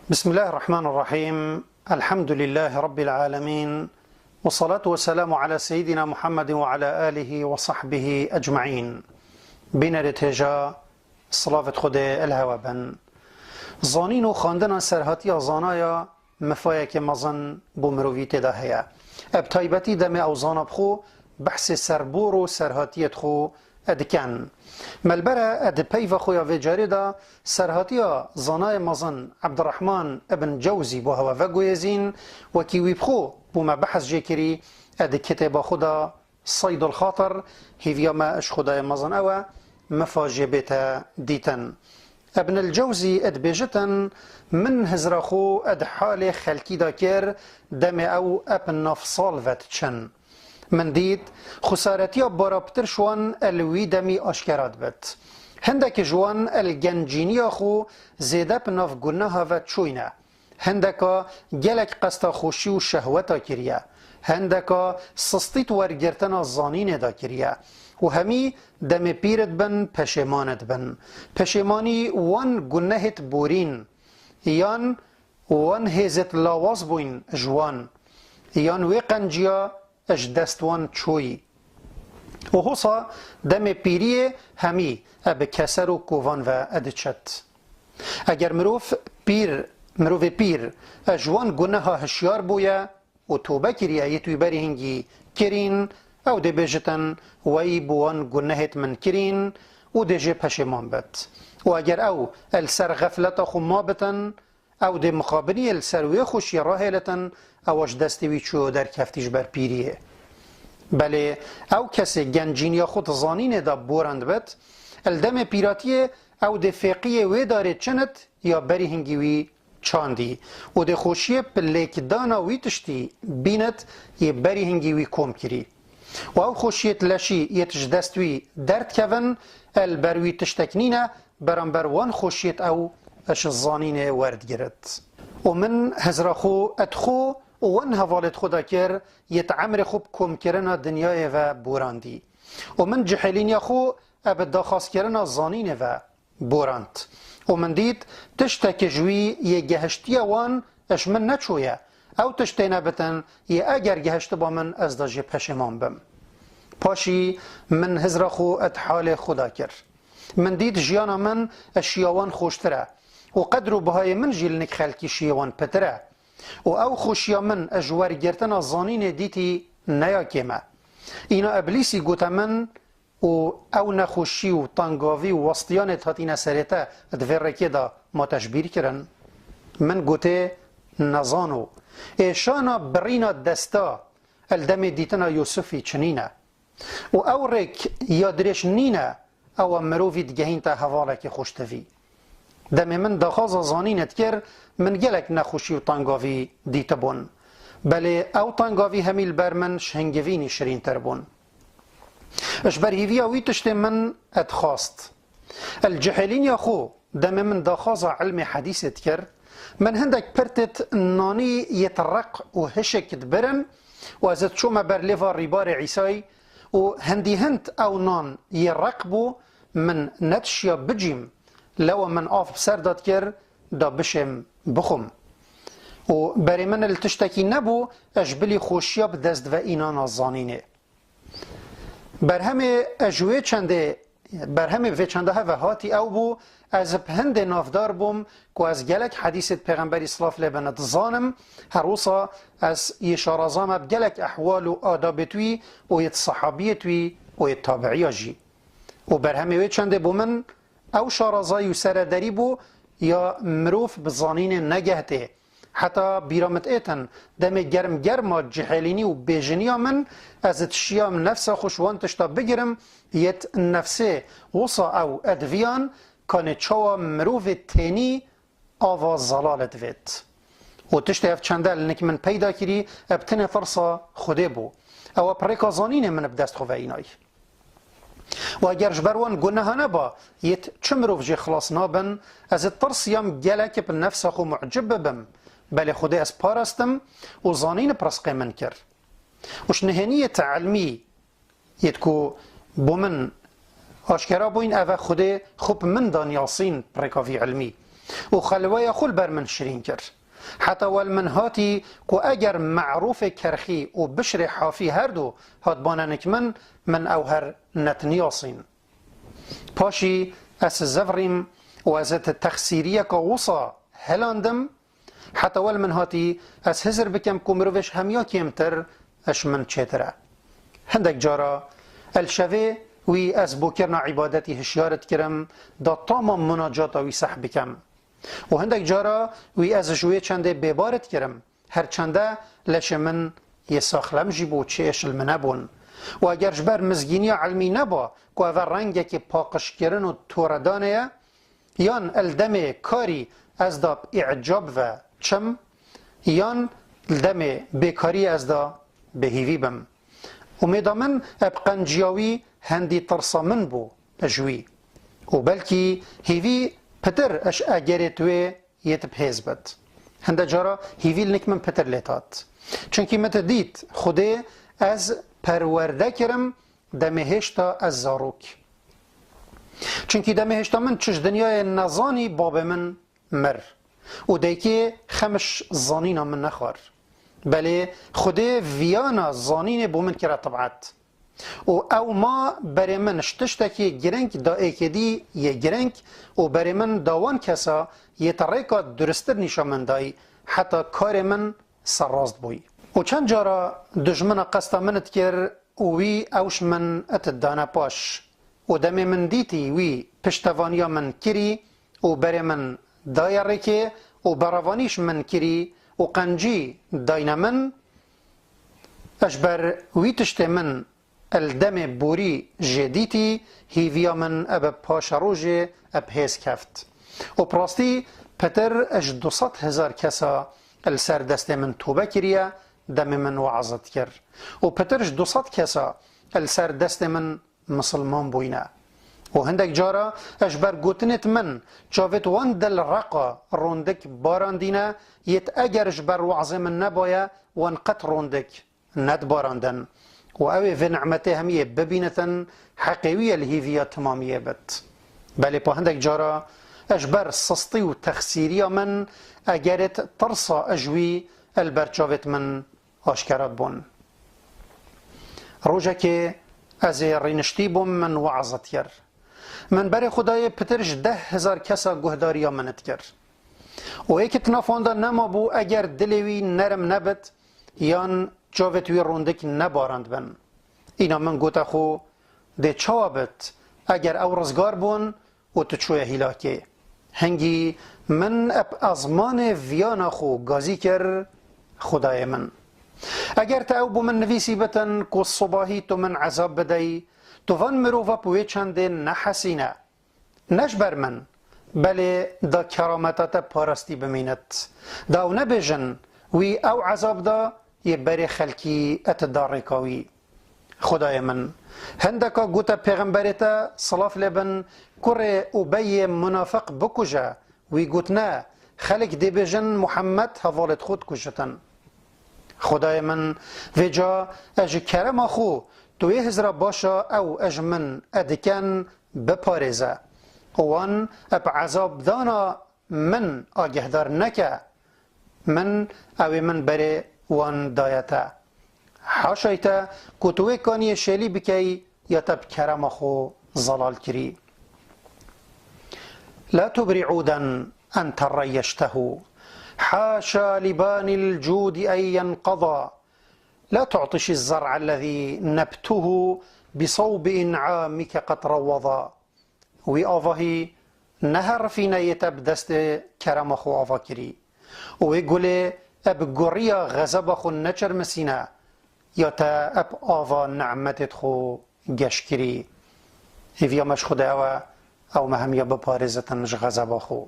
بسم الله الرحمن الرحيم. الحمد لله رب العالمين، والصلاة والسلام على سيدنا محمد وعلى آله وصحبه أجمعين. بين رتجا صلاة خود الهوى بن زانين و خاندنا سرهاتي زانايا مفايك مزن بمروفي تداهية ابتايبتي دم او زانا بخو بحث سربور و سرهاتيت خو ادكن ملبرة اد بيف خويا في جاريدا سرهاتيا زاناي مزن عبد الرحمن ابن جوزي بو هوا وگويزين وكيوي بخو بوما بحث جيكري اد كتاب خدا صيد الخاطر هيفيا ما اش خدا مزن اوا مفاجبتا ديتن ابن الجوزي اد بيجتن من هزرخو اد حال خلقي داكر دم او ابن نفصال واتشن من ديت خسارتي برابتر شوان الوي دمي اشكرات بت هندك جوان الجنجيني خو زيدا بناف گناها واتشوينه هندك جلك قستا خوشي و شهوتا كريا هندك سستيت ورگرتنا الزانين دا كريا و همی دم پیرت بن پشمانت بن پشمانی وان گناهت بورین یان وان هزت لاواز بوین جوان یان وی قنجیا اش دستوان چوی و حصا دم پیریه همی اب کسر و کووان و ادچت اگر مروف پیر جوان گناه هشیار بویا و توبه کریه یتوی بری هنگی کرین او ده بجتن وی بوان گناهت من کرین و ده جه پشمان بد و اگر او السر غفلت خو ما بتن او ده مخابری السر وی خوشی راهلتن اوش دستوی چو در کفتیش بر پیریه بله او کسی گنجین خود زانین دا بورند بد الدم پیراتیه او ده فقیه وی داره چنت یا بری هنگی وی چاندی و ده خوشیه پلیک دانا وی تشتی بینت یه بری هنگی وی کم کری و او خوشیت لشی یتش دستوی درد کون البروی تشتکنینه برانبر وان خوشیت او اش الزانین ورد گرد و من هزراخو ادخو وان هوالت خدا کر یت عمر خوب کم کرنا دنیای و بوراندی و من جحلین خو اب داخاست کرنا الزانین و بوراند و من دید تشتک جوی یه گهشتی وان اش من نچویه او تشتینه بتن یه اگر گهشت با من از داجه پشمان بم پاشی من هزراخو ادحال خدا کر من دید جیانا من اشیاوان خوشتره و قدر و بهای من جیلنک خلکی شیوان پتره و او خوشیا من اجوار گرتن زانین دیتی نیا کمه اینا ابلیسی گوتا من و او نخوشی و تنگاوی و وسطیانت هاتین سریته دورکی دا ما تشبیر کرن من گوته نزانو ایشانا برینا دستا الدم دیتنا یوسفی چنینه و او رک یادرش نینه او مروفی دگهین تا حواله که خوشتوی دم من داخاز زانینت کر من گلک نخوشی و تنگاوی دیت بون بله او تنگاوی همیل بر من شهنگوینی شرین تر بون اش برهیوی اوی تشت من ادخواست الجحلین یا خو دم من داخاز علم حدیثت کر من هندك پرتت نانی يترق و هشكت برن و ازت شو ما بر لفا ريبار عيساي و هندي هند او نان يرقبو من نتشيا بجيم لو من آف بسردات كر دا بشم بخم و بري من التشتكي نبو اجبلي خوشيا بدست و اینان الزانينه برهم اجوه چنده برهم و چنده و هاتی او بو از هند نافدار بوم که از گلک حدیثت پیغمبری صلاف لبنت زانم هر روصا از یشارازام بگلک احوال و آداب توی و یت صحابی توی و یت تابعی جی و برهمه وی چنده بو من او شارازای و سردری بو یا مروف بزانین نگهته حتی بیرامت ایتن دم گرم جحلینی و بیجنی من از تشیام نفس خوشوان تشتا بگیرم یت نفسه وصا او ادویان کانه چوا مروف تینی آواز زلالت وید و تشتی اف چندل نک من پیدا کری ابتن فرصا خوده بو او پریکا زانین من بدست خواه اینای و اگر جبروان گناه نبا یت چه مروف جی خلاص نابن از ترسیم گلک به نفس خو معجب بم بله خوده از پارستم و زانین پرسقه من کر وش نهانیت علمی یتکو بو من آشکرا بوین اوه خوده خوب من دانیاسین پرکاوی علمی و خلوه خل بر من شرین کرد. حتی ول من هاتی که اگر معروف کرخی و بشر حافی هر دو هات باننک من او هر نتنیاسین. پاشی از زفریم و از تخسیریه که وصا هلاندم حتی ول من هاتی از هزر بکم که مروفش همیا کمتر اش من چتره. هندک جارا الشوه وی از بوکرنا عبادتی هشیارت کرم دا تمام مناجات وی صح بکم و هندک جارا وی از جوی چنده ببارت کرم هر چنده لش من یه ساخلم جیبو چه اشل منبون و اگر جبر مزگینی علمی نبا که اول رنگه که پاقش کرن و توردانه یان الدم کاری از دا اعجاب و چم یان الدم بیکاری از دا بهیوی بم امیدا من ابقنجیاوی هندی ترسا من بو اجوی و بلکی هیوی پتر اش اگره توی یت بهز بد هنده جارا هیوی لنک من پتر لیتات چونکی مت دید خوده از پرورده کرم دمهشتا از زاروک چونکی دمهشتا من چش دنیای نزانی باب من مر و دیکی خمش زانینا من نخوار بله خوده ویانا زانین بو من کرا طبعت و او ما برای من شتشتکی گرنگ دا ایکدی یه گرنگ و برای من داوان کسا یه تریکا درستر نشا من دای حتی کار من سرازد بوی و چند جارا دجمن قصدا منت کر وی اوش من اتدانا پاش و دم من دیتی وی پشتوانیا من کری و برای من دایره که و براوانیش من کری و قنجی داینا من اجبر وی تشت من الدم بوری جدیتی هیویا من اب پاش روژه اب هیز کفت و پراستی پتر اج 200,000 کسا السر دست من توبه کریه دم من وعظت کر و پتر اج 200 کسا السر دست من مسلمان بوینه و هندک جارا اجبر گوتنت من جاوت وان دل رقا روندک باراندینه یت اگر اجبر وعظ من نبایا وان قط روندک ند باراندن و اوه و نعمته همیه ببینتن حقیویه الهیویه تمامیه بد بله پا هندک جارا اجبر سستی و تخسیری من اگرت ترسا اجوی البرچاوت من آشکرات بون روژه که از رینشتی بوم من وعظت کر من بر خدای پترش 10,000 کسا گهداریا منت کر و ایکت نافونده نما بو اگر دلوی نرم نبت یان جاوت وی روندک نبارند بن اینا من گوتا خو ده چوابت اگر او رزگار بون و تو چوی هیلاکه هنگی من اب ازمان ویانا خو گازی کر خدای من اگر تا او بو من نویسی بتن که صباحی تو من عذاب بدهی تو وان مروفا پوی چنده نحسینه نجبر من بله دا کرامتات پارستی بمینت دا او نبیجن وی او عذاب دا یه بری خلکی اتدارکاوی خدای من هندکا گوتا پیغمبرتا صلاف لبن کره اوبی منافق بکجه وی گوتنا خلق دی بیجن محمد حوالت خود کشتن خدای من ویجا اج کرم خو توی هزرا باشا او اج من ادکن بپارزه وان اب عذاب دانا من آگهدار نکه من اوی من بری وان دایتا حاشایتا کتوی کانی شلی بکی یا تب کرم خو ظلال کری لا تبري عودا أنت ريشته حاشا لبان الجود أن ينقضى لا تعطش الزرع الذي نبته بصوب إنعامك قد روضا وآفاهي نهر فينا يتب دست كرم خو آفا كري ويقول اب گوریا غضب خو نچر مسینا یا تا اب آوا نعمتت خو گشکری هیویا مش خدا او مهم یا بپارزتن غضب خو